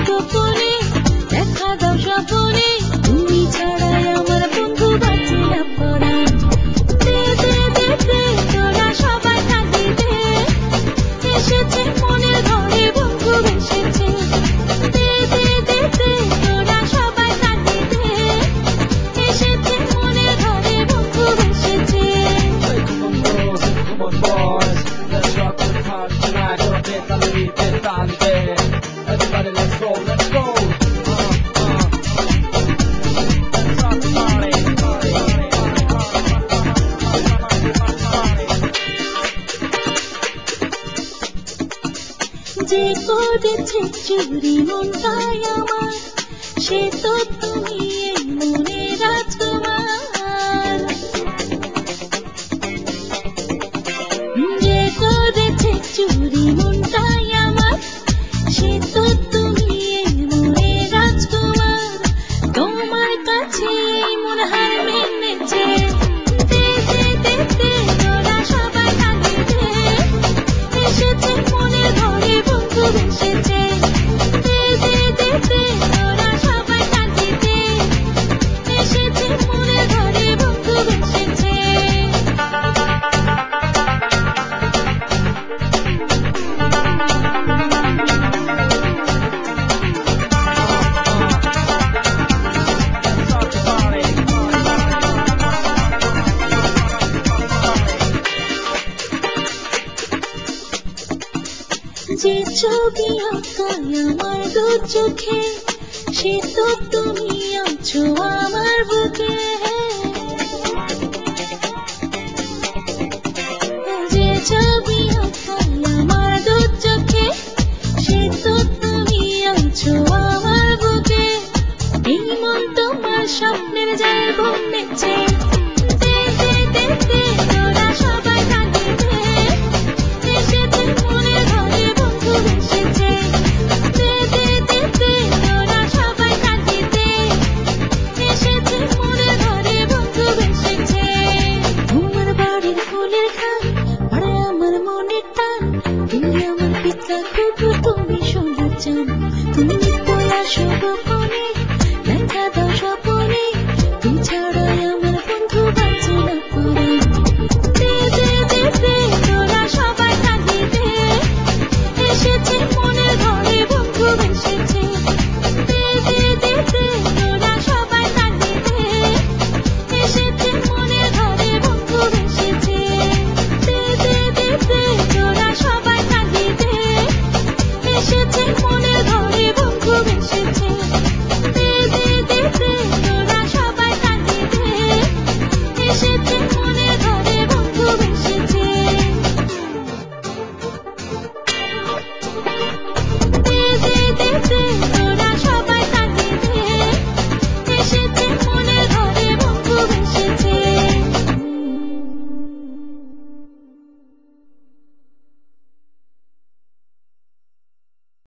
গোপনে দেখা দাও স্বপনে তুমি ছাড়াই আমার বন্ধু বাঁচে না পরাণ দে দে দে দে তোরা সবাই কাঁদি দে এসেছে মনের ঘরে বন্ধু এসেছে দে দে দে দে তোরা সবাই কাঁদি দে এসেছে মনের ঘরে বন্ধু এসেছে Come on boys, let's rock the party tonight. Gonna get a little bit down there. Everybody, let's go, let's go. Let's rock the party. যে করেছে চুরি মনটাই আমার সে তো তুমি এই মনে রাজকুমার যে করেছে চুরি মনটাই আমার সে তো তুমি এই মনে রাজকুমার তোমার কাছে মন হার মেনেছে দে দে দে দে তোরা সবাই কাঁদি দে এসেছে মনের ঘরে বন্ধু এসেছে দে দে দে দে তোরা সবাই কাঁদি দে এসেছে মনের ঘরে বন্ধু এসেছে যে ছবি আঁকায় আমার দু চোখে সে তো তুমি আছো আমার বুকে যে ছবি আঁকায় আমার দু চোখে সে তো তুমি আছো আমার বুকে এই মন তোমার স্বপ্নের জাল বনেছে